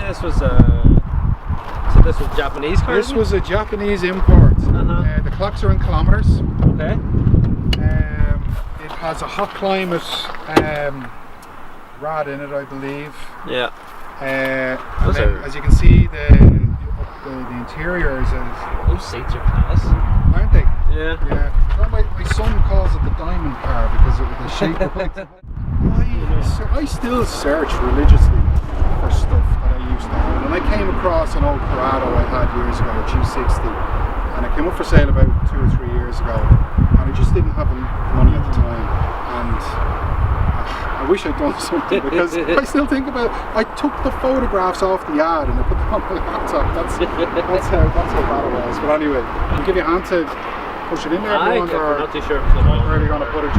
this was so this was Japanese car? This was a Japanese import. The clocks are in kilometers. Okay. It has a hot climate rad in it, I believe. Yeah. As you can see, the interior is. Those seats are class, aren't they? Yeah. Yeah. Well, my son calls it the diamond car because of the shape of it. I still search religiously for stuff that I used to have, and I came across an old Corrado I had years ago, a G60, and it came up for sale about 2 or 3 years ago, and I just didn't have the money at the time, and I wish I'd done something, because I still think about it. I took the photographs off the ad and I put them on my laptop. That's how bad it was. But anyway, I'll give you a hand to push it in there. I'm not too sure where are we going to put it?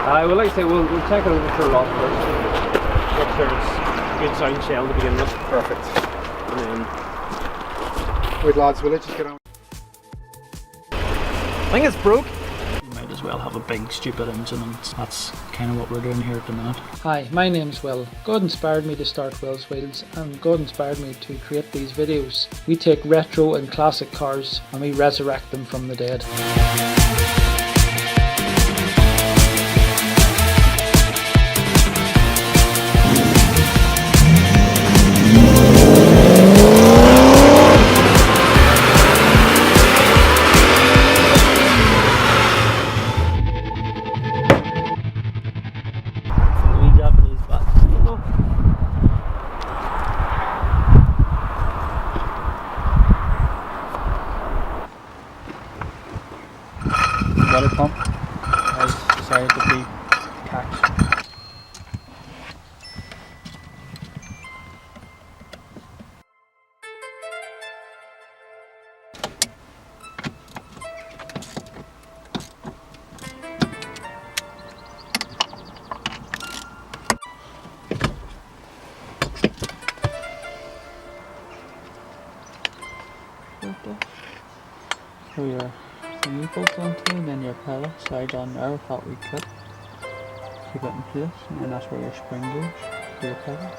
I would like to say we'll check it over for a lot first. Make sure it's good sound shell to begin with. Perfect. And then, wait lads, will it just get on? I think it's broke. You might as well have a big stupid engine, and that's kind of what we're doing here at the minute. Hi, my name's Will. God inspired me to start Will's Wheels, and God inspired me to create these videos. We take retro and classic cars and we resurrect them from the dead. Water pump has decided to be taxed. So your thingy bolts onto, and then your pedal slides on there with that wee clip. Keep it in place, and then that's where your spring goes for your pedal.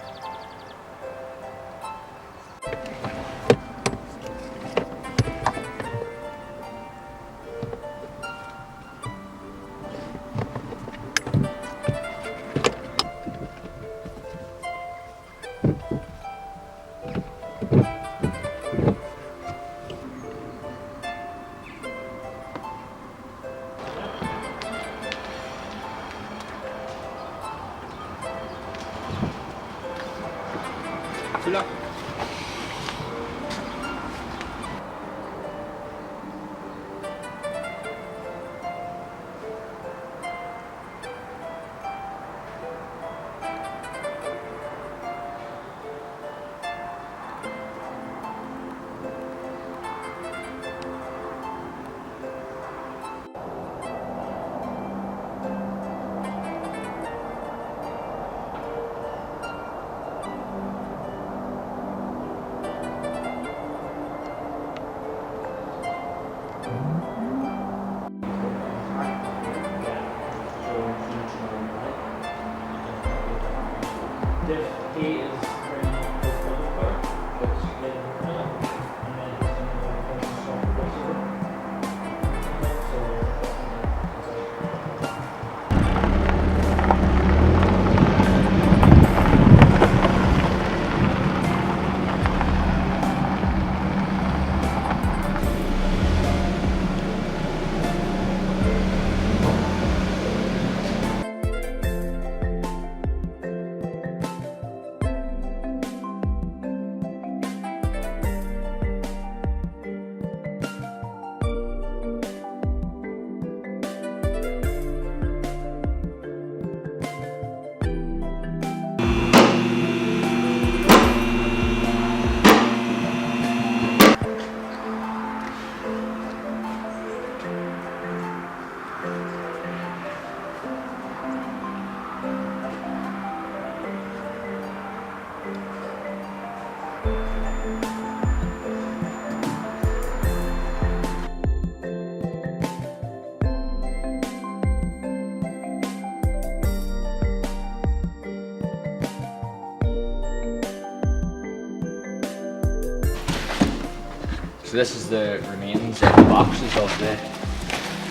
So this is the remains of the boxes of the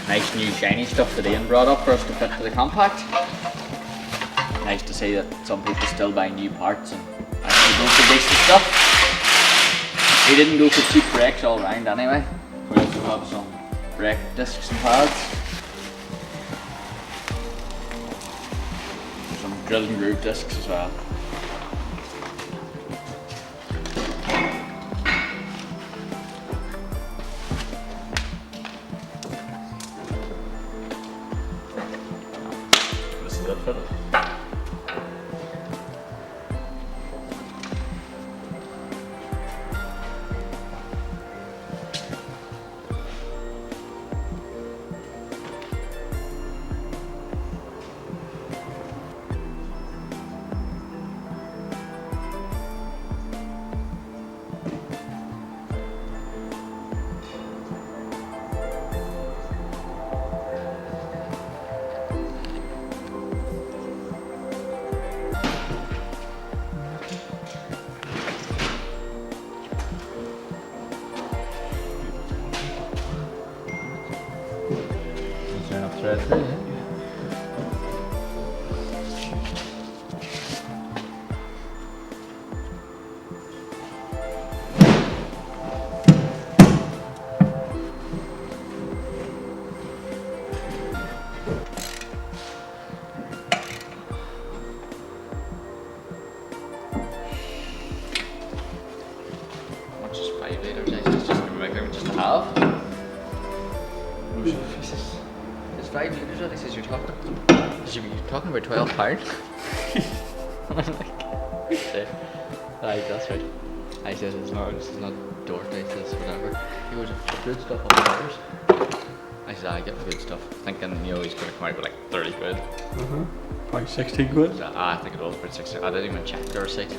nice new shiny stuff that Ian brought up for us to fit to the compact. Nice to see that some people still buy new parts and actually go for decent stuff. We didn't go for cheap brakes all round anyway. We also have some brake discs and pads. Some drilled and groove discs as well. This is it for it. Thread through, yeah. What's just 5 litres? It's just a regular, just a half. It's 5 litres, I think, you're talking about £12. I'm like, aye, that's right. I said this is not Dork, I says whatever. He goes, good stuff on the orders. I said, I get good stuff. Thinking, he's going to come out with like 30 quid. Probably 16 quid. So, I think it was about 60. I didn't even check the receipt.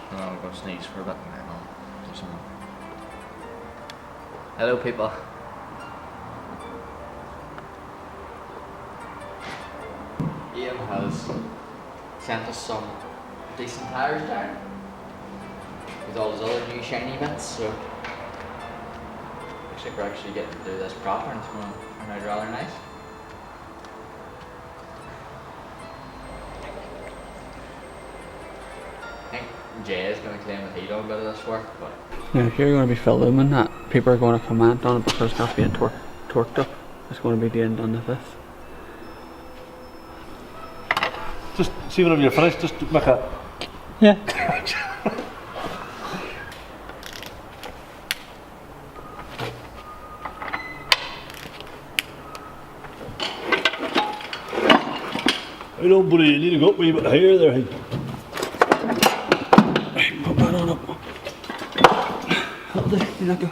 I'm going to sneeze for a bit and then I'll do something. Hello people. Ian has sent us some decent tyres down with all his other new shiny bits, so looks like we're actually getting to do this proper and it's going to turn out rather nice. I think Jay is going to claim that he done a bit of this work, but Now if you're going to be filming that, people are going to comment on it because it's not being torqued up. It's going to be the end on of this. Just see whenever you're finished, just make a... Yeah. I know, buddy, you need to go up a wee bit higher there. Right, put that on up. That'll do, you not go.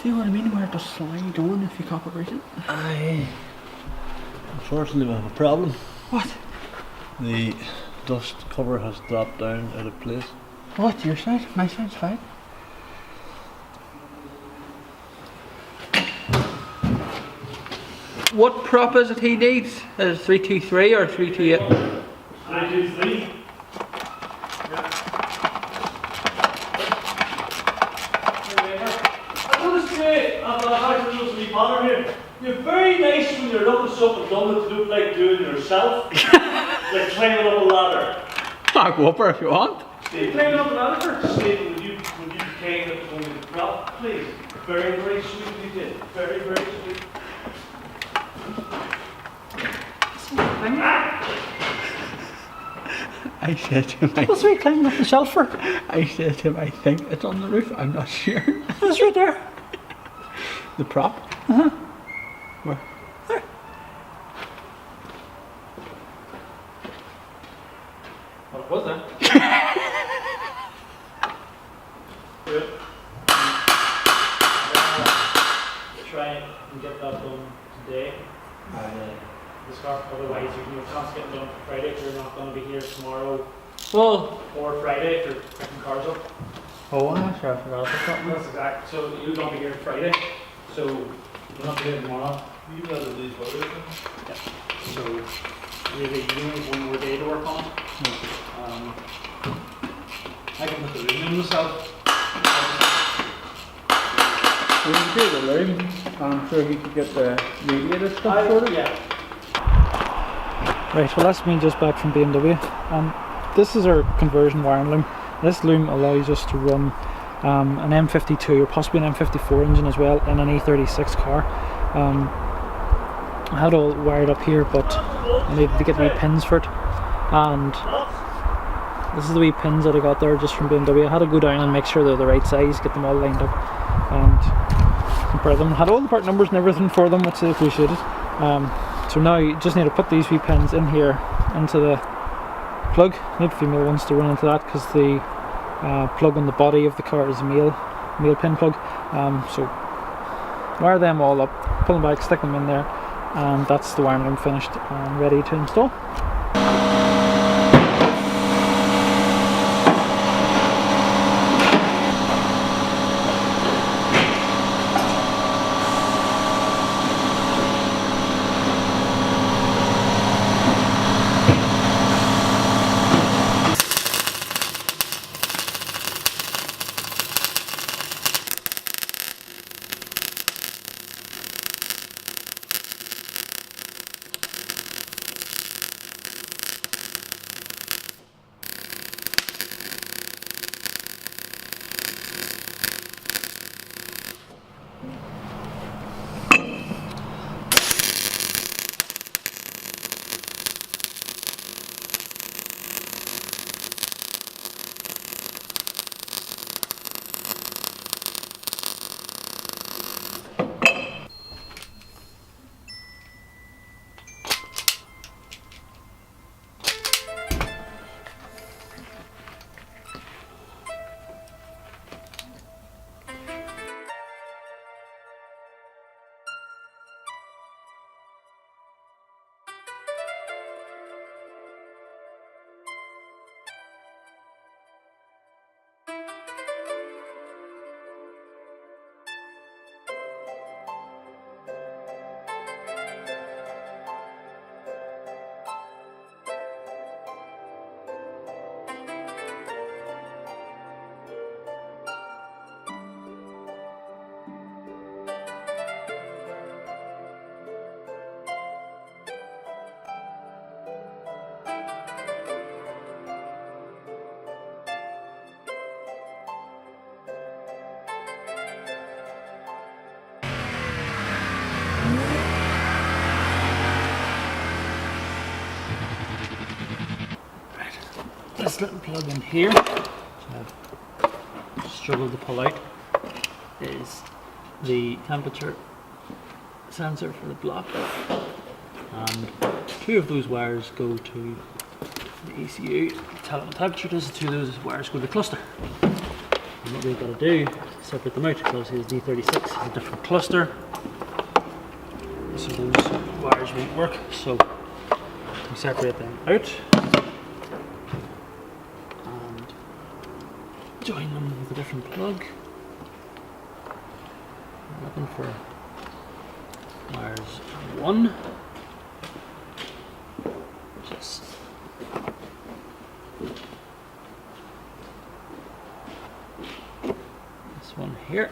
See what I mean, where it does slide on if you copper brace it? Aye. Unfortunately, we have a problem. What? The dust cover has dropped down out of place. What, your side? My side's fine. What prop is it he needs? Is it 323 or 328? 323. I want to say, after I had to do some bother here, you're very nice when you're looking something done that to look like doing yourself. Like climbing up a ladder. I'll go up there if you want. Steve, climbing up a ladder. Steve, would you came up to the prop, please? Very, very sweet you did. Very, very sweet. I said to him, What's we climbing up the shelf for? I said to him, I think it's on the roof, I'm not sure. It's right there. The prop? Uh-huh. Where? There. What was that? Good. Try and get that done today. This car, otherwise you can have a chance to get it done for Friday if you're not going to be here tomorrow Well, or Friday for picking cars up. oh, I'm sure I forgot about that. That's exact. So you're going to be here Friday. So you're not here tomorrow. You better leave what it is. So really, you only have one more day to work on. I can put the room in myself. We can do the loom. I'm sure he could get the radiator stuff sorted. Yeah. Right, well that's me just back from BMW. This is our conversion wiring loom. This loom allows us to run an M52 or possibly an M54 engine as well in an E36 car. I had it all wired up here, but I needed to get wee pins for it. And this is the wee pins that I got there just from BMW. I had to go down and make sure they're the right size, get them all lined up and compare them. Had all the part numbers and everything for them, which I appreciated. So now you just need to put these wee pins in here into the plug. Need female ones to run into that because the plug on the body of the car is a male pin plug. So wire them all up, pull them back, stick them in there, and that's the wiring loom finished and ready to install. This little plug in here, which I've struggled to pull out, is the temperature sensor for the block, and two of those wires go to the ECU to tell it the temperature. Two of those wires go to the cluster. And what we've got to do is separate them out, because obviously the D36 is a different cluster, so those wires won't work. So we separate them out and join them with a different plug. I'm looking for wires 1, just this one here.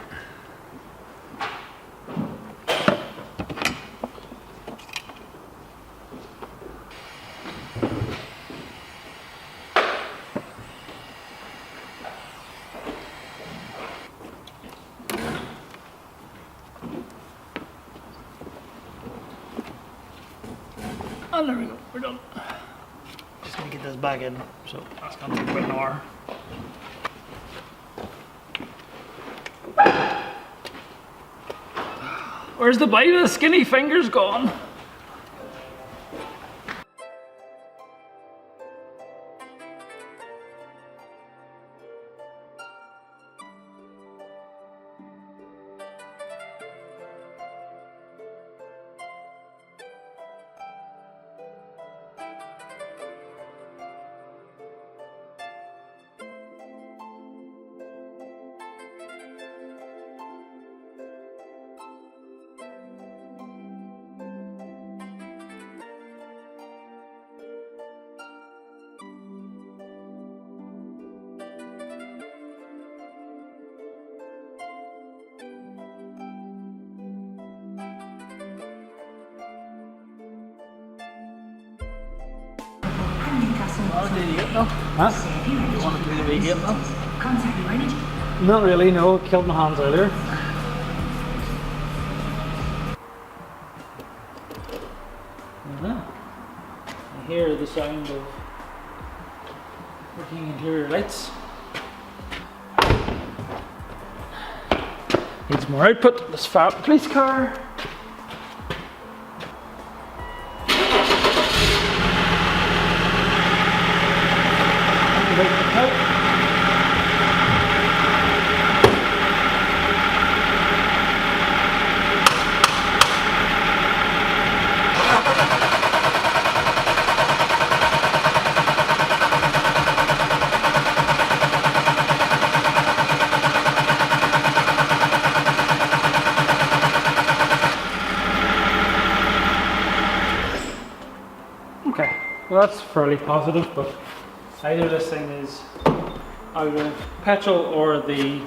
And there we go, we're done. Just gonna get this back in, so that's gonna take about an hour. Where's the bite of the skinny fingers gone? Huh? You want to do the big game now? Not really, no. Killed my hands earlier. I hear the sound of working interior lights. Needs more output. Let's fire up the police car. Okay, well that's fairly positive, but either this thing is either petrol or the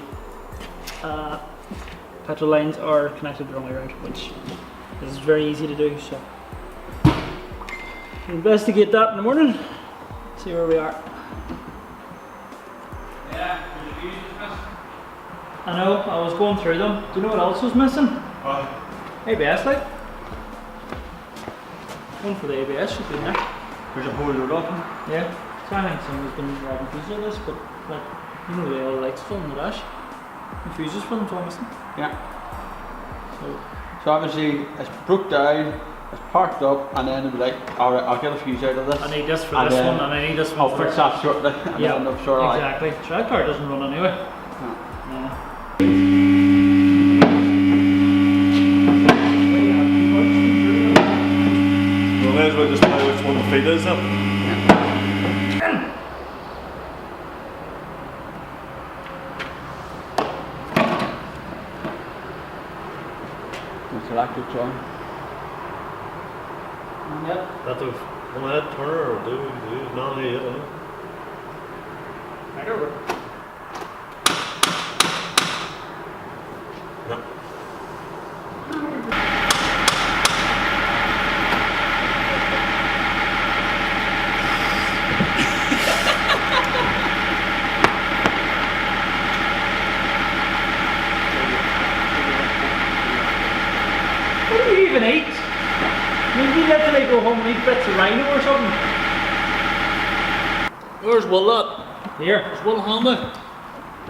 petrol lines are connected the wrong way around, which is very easy to do, so we'll investigate that in the morning, see where we are. Yeah, the fuse is missing. I know, I was going through them. Do you know what else was missing? ABS light. One for the ABS should be in there. There's a whole load of them. Yeah. So I think someone's been robbing fuses of this, but like, you know, they all lights from the dash. The fuses for them, so I'm missing. Yeah. So obviously it's broke down, it's parked up, and then it'll be like, alright, I'll get a fuse out of this. I need this for And this then one, and I need this one I'll for fix that shortly. And yeah, then I'm sure I. exactly. So that car doesn't run anyway. No. Yeah. We may as well just know which one the feed is then. It's electric on. Yep. That of one head turner or do none here, Right over. No. What do you even eat? Maybe you have to like go home and eat bits of rhino or something. Where's Will at? Here. Where's Will handy?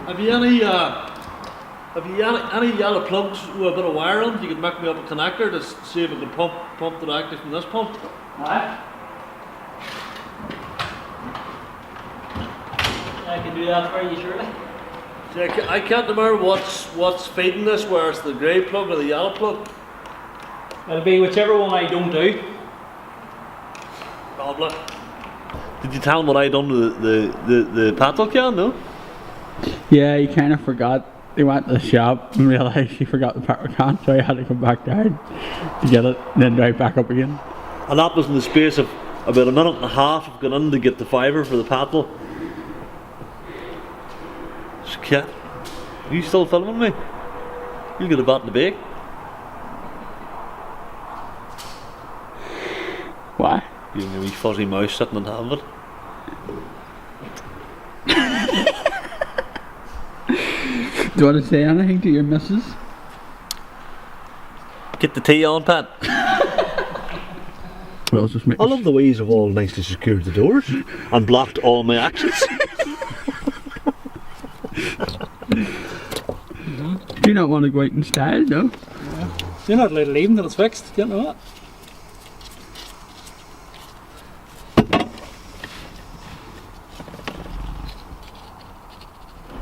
Have you any yellow plugs with a bit of wire on? You could make me up a connector to see if it can pump directly from this pump. Aye. I can do that for you, surely. See, I can't remember what's feeding this, where it's the grey plug or the yellow plug. It'll be whichever one I don't do. Probably. Did you tell him what I done with the petrol can? No. Yeah, he kind of forgot. He went to the shop and realised he forgot the petrol can, so he had to come back down to get it and then drive back up again. And that was in the space of about a minute and a half of going in to get the fiver for the petrol. Kit, are you still filming me? You'll get a bat in the bake. Why? You and your wee fuzzy mouse sitting on top of it. Do you want to say anything to your missus? Get the tea on, Pat. Well, just make I love the ways of all nicely secured the doors and blocked all my actions. Do you not want to go out in style, no? You're not allowed to leave until it's fixed. Do you know that?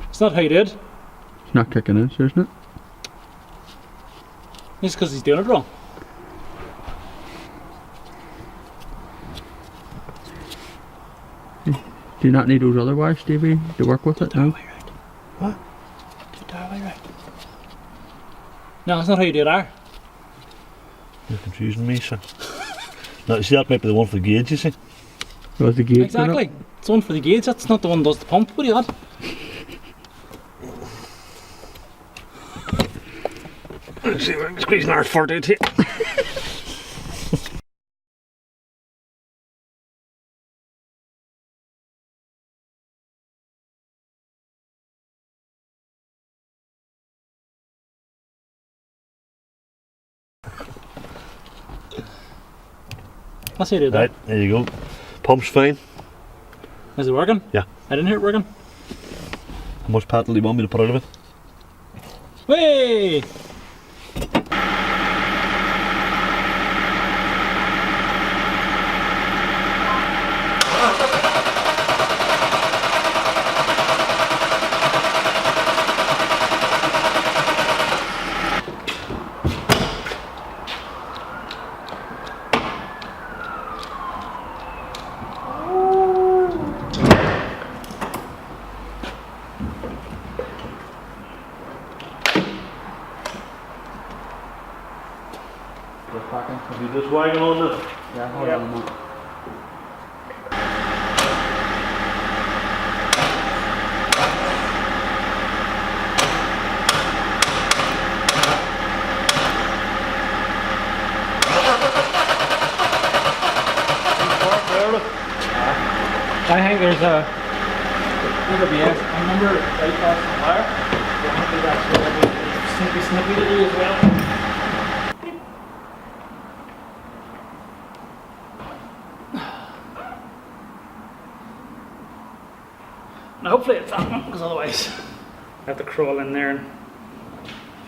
It's not how you did. It's not kicking in, isn't it? It's because he's doing it wrong. Do you not need those other wires, Stevie, to work with it? No. What? Right. No, that's not how you do it, are. You're confusing me, sir. Now, you see, that might be the one for the gauge, you see. Was the gauge Exactly. It's the one for the gauge, that's not the one that does the pump. What do you want? Let's see if I can squeeze an R4 out here. That's how you do that. Right, there you go. Pump's fine. Is it working? Yeah. I didn't hear it working. How much petrol do you want me to put out of it? Way! Have you just wagging on this? Yeah, hold on a moment. I think there's a EWS. I remember bypass the wire. So I think there's actually a snippy to do as well. Now hopefully it's that one, because otherwise I have to crawl in there and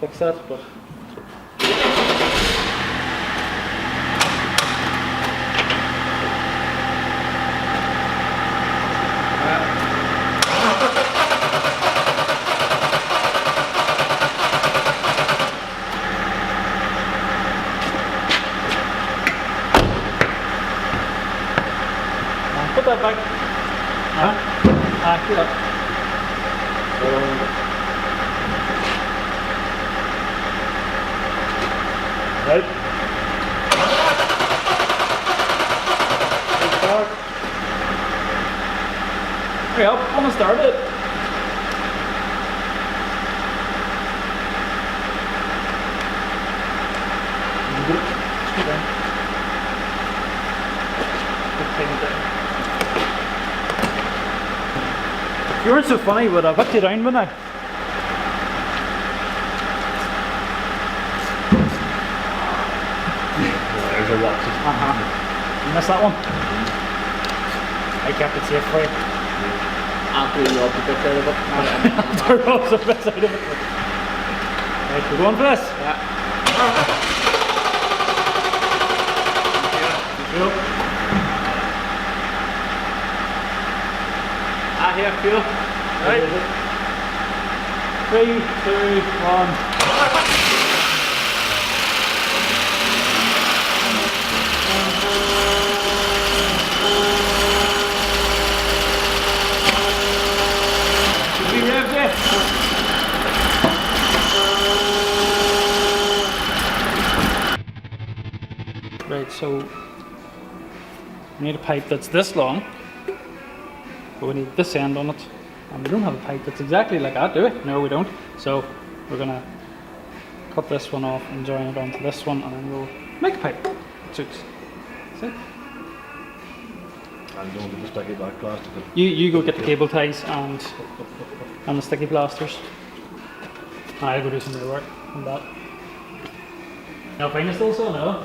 fix that. But put that back. Get up. Right. Hurry up, I want to start it. You weren't so funny, but I put you down, wouldn't I? There's a watch. You missed that one? I kept it safe for you. After you love the bit out of it. There was a bit out of it. Right, we're going for this? Yeah. Here, feel. Right. 3, 2, 1. Should we rev this? Right, so we need a pipe that's this long. But we need this end on it, and we don't have a pipe that's exactly like that, do we? No, we don't. So we're gonna cut this one off and join it onto this one, and then we'll make a pipe. It suits. See? I'm going to the sticky back plastic. You go get the cable ties and the sticky plasters. And I'll go do some of the work on that. Now find this also, no?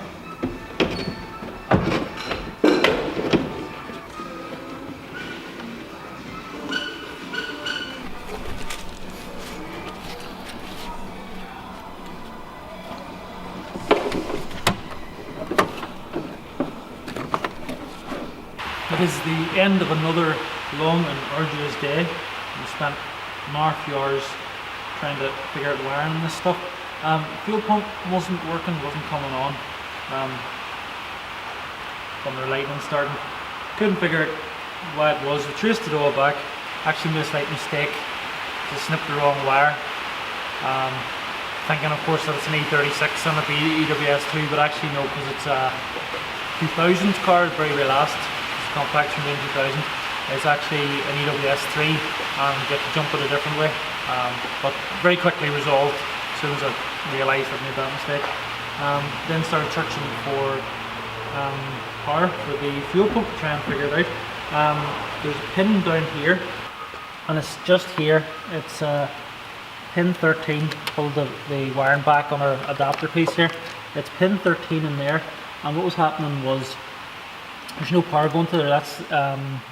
It is the end of another long and arduous day. We spent an hour, few hours trying to figure out wiring and this stuff. Fuel pump wasn't working, wasn't coming on. From the lighting starting. Couldn't figure out why it was. We traced it all back. Actually made a slight mistake. Just snipped the wrong wire. Thinking of course that it's an E36 and a EWS2, but actually no, because it's a 2000 car, very last. Compact from the 2000. It's actually an EWS3 and you have to jump it a different way, but very quickly resolved as soon as I realised I'd made that mistake. Then started searching for power for the fuel pump to try and figure it out. There's a pin down here and it's just here. It's pin 13, pull the wiring back on our adapter piece here. It's pin 13 in there, and what was happening was There's no power going to there. That's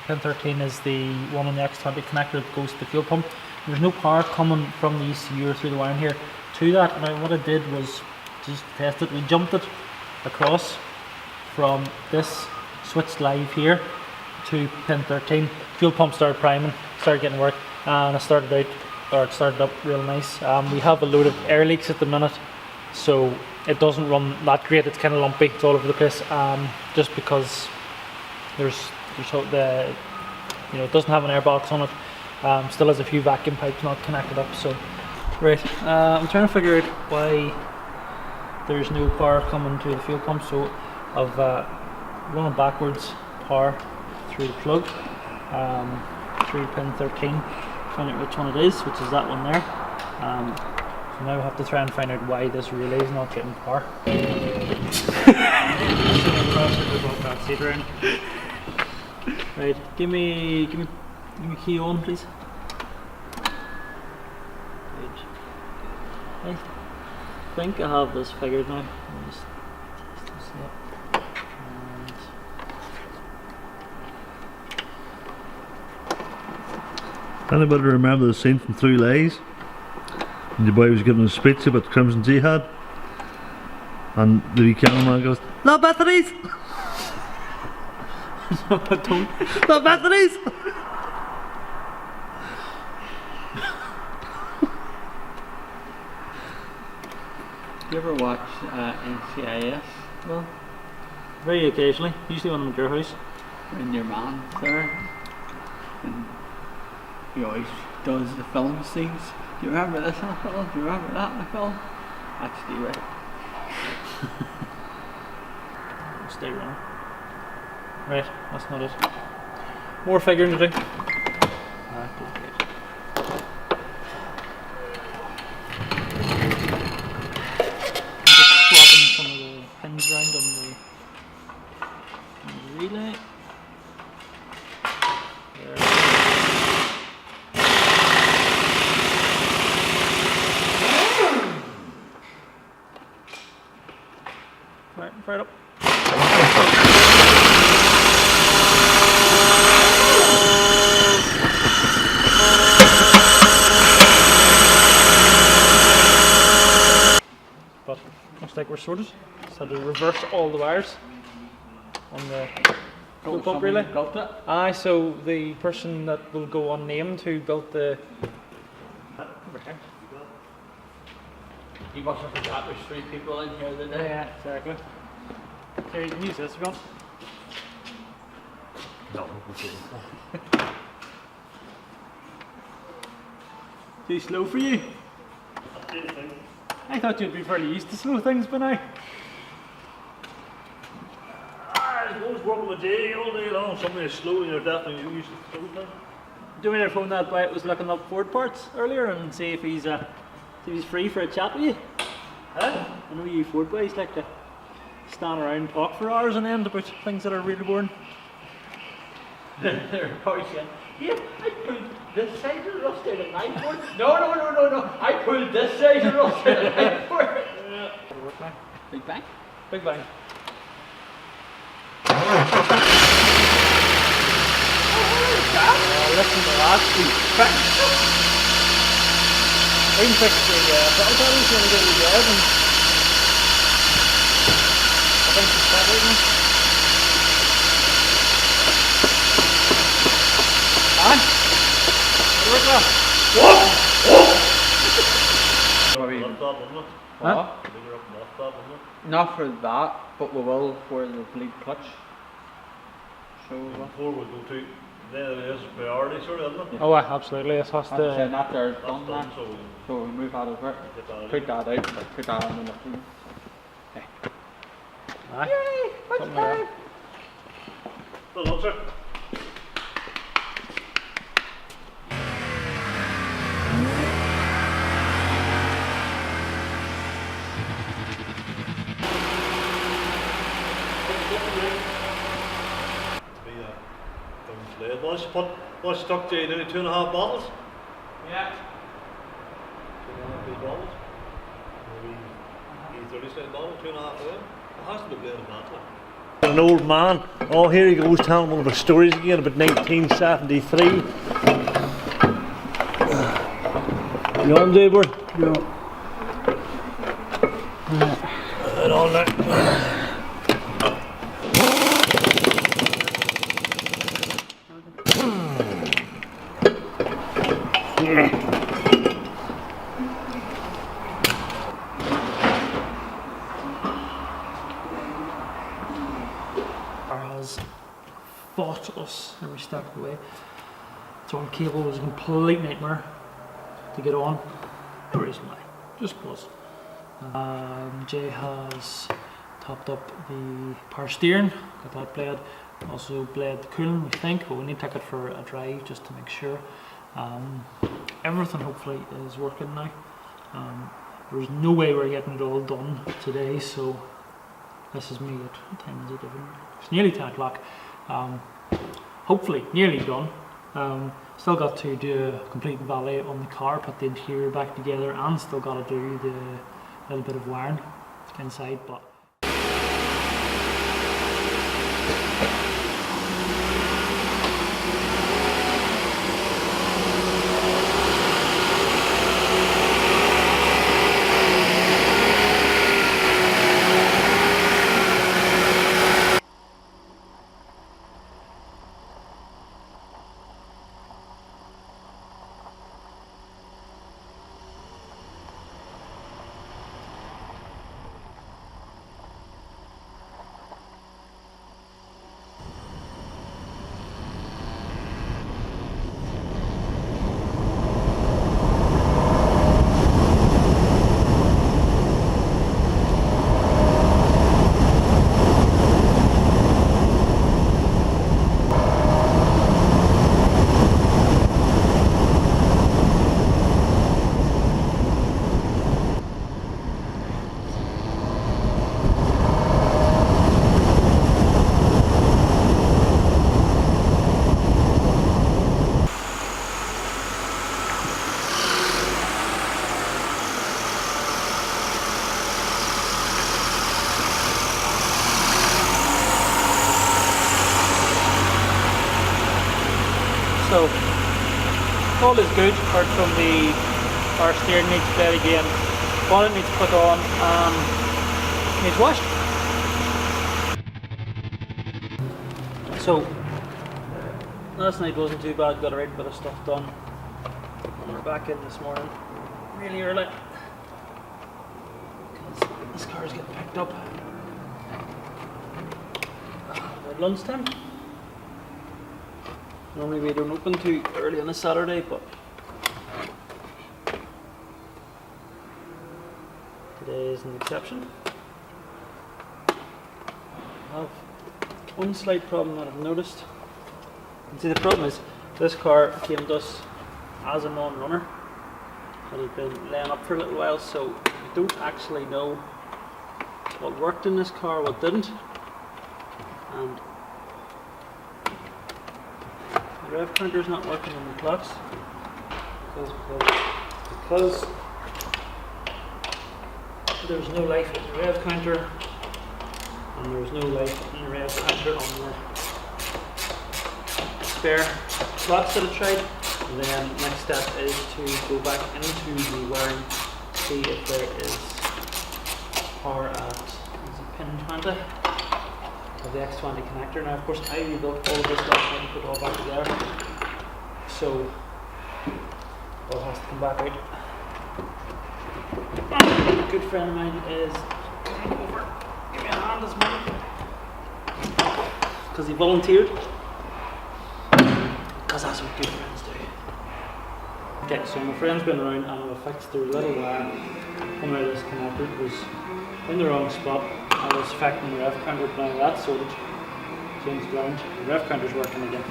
pin 13 is the one on the X20 connector that goes to the fuel pump. There's no power coming from the ECU or through the wiring here to that. Now what I did was just test it. We jumped it across from this switch live here to pin 13. Fuel pump started priming, started getting work, and it started up real nice. We have a load of air leaks at the minute, so it doesn't run that great. It's kind of lumpy, it's all over the place, just because it doesn't have an air box on it. Still has a few vacuum pipes not connected up. So right, I'm trying to figure out why there's no power coming to the fuel pump. So I've run backwards power through the plug, through pin 13, find out which one it is, which is that one there. So now we have to try and find out why this relay is not getting power. Right, give me key on, please. I think I have this figured now. I'll just test this up. Anybody remember the scene from Three Lies? And the boy was giving a speech about Crimson Jihad, and the wee cameraman goes, "No batteries!" No, I don't. "No batteries!" Do you ever watch NCIS? Well, very occasionally. Usually when I'm at your house. When your man's there, and he always does the film scenes. Do you remember this in the film? Do you remember that in the film? Actually, right. Stay wrong. Right, that's not it. More figuring to do. Just swapping some of the pins around on the relay. There. Right, fire it up. But looks like we're sorted. So to reverse all the wires on the fuel pump relay. Built it. Aye, so the person that will go unnamed who built the over here. You must have forgot there's 3 people in here today. Yeah, exactly. Here, you can use this if you want. Too slow for you? I thought you'd be fairly used to slow things by now. I suppose working with Jay all day long, something is slow and you're definitely used to slow things. Do we phone that boy that was looking up Ford parts earlier and see if he's free for a chat with you? Huh? I know you Ford boys like to stand around and talk for hours on end about things that are really boring. They're probably saying, yeah, I pulled this side of the rust out of my Ford. No, I pulled this side of the rust out of my Ford. Big bang? Big bang. Listen to that. I can fix the throttle pedals when I go to the yard and I think it's that right now. Aye? What's that? Laptop, isn't it? Huh? Bigger up laptop, isn't it? Not for that, but we will for the bleed clutch. So, Before we go to, there it is a priority sort of, isn't it? Oh, absolutely. This has after to. that, they're That's done done, now. so we So we move that over, get that out. put that out, put that on the machine. Aye. Something like that. Well done, sir. What's stuck to you? Nearly 2.5 bottles? Yeah. 2.5 bottles? Maybe E36 bottle, 2.5 of them. It has to be blended naturally. for an old man. Oh, here he goes telling one of his stories again about 1973. You on, David? Yeah. Right on there. Has fought us every step of the way. So on cable was a complete nightmare to get on. No reason why, just was. Jay has topped up the power steering, got that blade. Also blade the cooling, we think, but we need to take it for a drive just to make sure. Everything hopefully is working now. There's no way we're getting it all done today, so this is me at, what time is it? It's nearly 10 o'clock. Hopefully nearly done. Still got to do a complete valet on the car, put the interior back together, and still got to do the little bit of wiring inside. But so all is good apart from the power steering needs blade again, bonnet needs put on and needs washed. So last night wasn't too bad, got a right bit of stuff done. And we're back in this morning really early because this car is getting picked up at lunchtime. Normally we don't open too early on a Saturday, but today is an exception. I have one slight problem that I've noticed. And see, the problem is this car came to us as a non-runner. It had been laying up for a little while, so we don't actually know what worked in this car, what didn't. And the rev counter is not working on the clocks because there's no light in the rev counter and there's no light in the rev counter on the spare clocks that I tried. And then next step is to go back into the wiring to see if there is power at pin 20 of the X20 connector. Now of course I rebuilt all of this last night and put it all back together, so all has to come back out. A good friend of mine is coming over, give me a hand this morning because he volunteered, because that's what good friends do. Okay, so my friend's been around and I've fixed the little wire coming out of this connector. It was in the wrong spot. I was affecting the rev counter, but now that's sorted. Changed around. The rev counter's working again.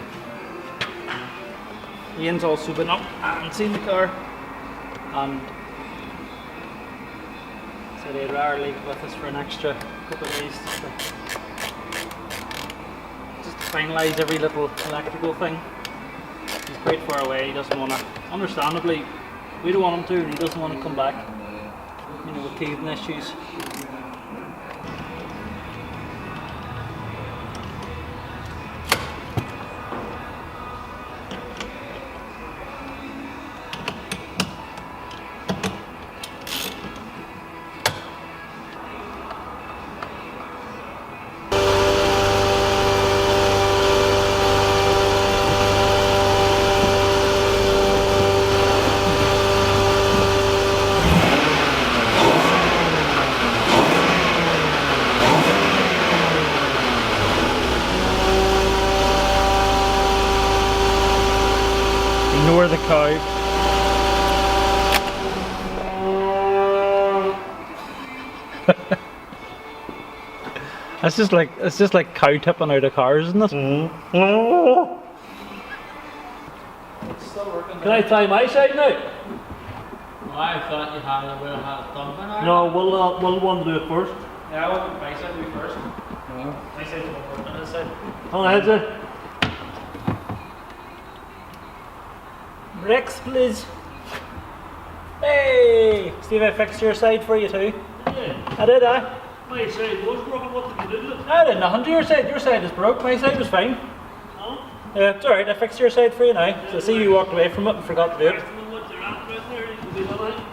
Ian's also been up and seen the car and said he'd rather leave it with us for an extra couple of days just to finalise every little electrical thing. He's quite far away, he doesn't want to, understandably, we don't want him to, and he doesn't want to come back, you know, with teething issues. Ignore the cow. It's just like cow tipping out of cars, isn't it? It's still working. Can I try my side now? I thought you had a bit of a thumping or No, we'll want to do it first. Yeah, I want my side to be first. My side's more working than his side. Hang on, heads there. Brakes, please. Hey! Steve, I fixed your side for you too. Yeah, I did, my side was broken. What did you do to it? I did nothing to your side. Your side is broke. My side was fine. No? Yeah, it's alright. I fixed your side for you now. So I see you walked away from it and forgot to do it. What you're at right there, you can do that, right?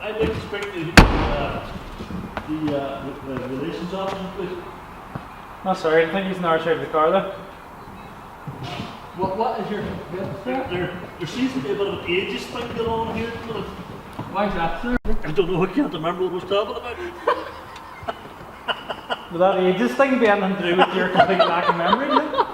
I'd like to speak to the relations officer, please. No, sorry. I think he's on our side of the car though. What is your There seems to be a bit of an ageist thing going on here. why is that, sir? I don't know, I can't remember what I was talking about. Would that ages thing be anything to do with your complete lack of memory? Then?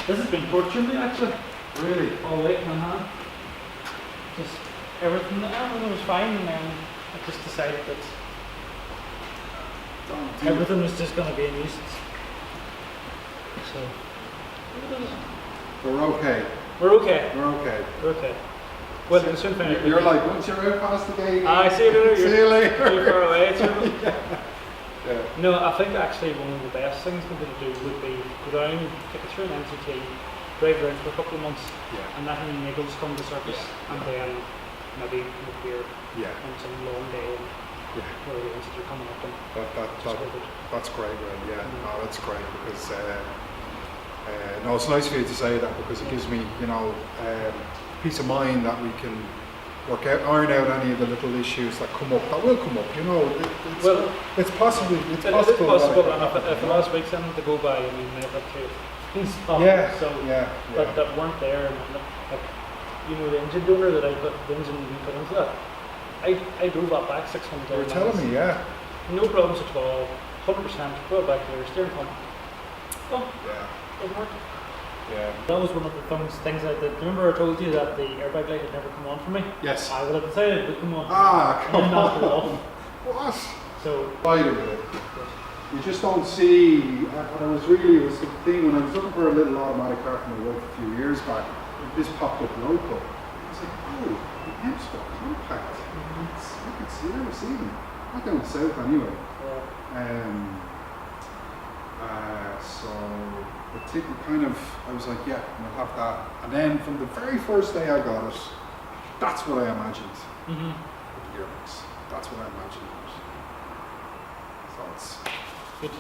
This has been torturing me actually. Really? All week, Just everything was fine, and then I just decided that everything was just going to be a nuisance. So We're okay. we're okay. We're okay. We're okay. Well, we'll soon find out. You're like, once you're out past the gate. I see you later. See you later. Too far away. Yeah. No, I think actually one of the best things to do would be go down, take it through an MCT, drive around for a couple of months, Yeah. and let any niggles come to surface, and then maybe look here Yeah. on some long day and Yeah. where the ones that are coming up and That's great, man. Yeah, no, that's great because no, it's nice for you to say that because it gives me, peace of mind that we can iron out any of the little issues that come up. That will come up, it's possible. It's possible. And if the last week's anything to go by, I mean, they've had to install that weren't there, and the engine donor that I put the engine we put into that. I drove that back 600 You were miles. telling me, yeah. No problems at all. 100%. Brought back there, steering pump. Oh, Yeah. doesn't work. Yeah. That was one of the things I did. Remember I told you that the airbag light had never come on for me? Yes. I would have decided it would come on. Come and then knocked it off. on. What? So, Wait a minute. You just don't see. It was the thing when I was looking for a little automatic car for my wife a few years back. This popped up local. I was like, oh, the M-Stock compact. I could see them receiving. Not down south anyway. So I was like, yeah, I'll have that. And then from the very first day I got it, that's what I imagined. With the gearbox. That's what I imagined. So it's good.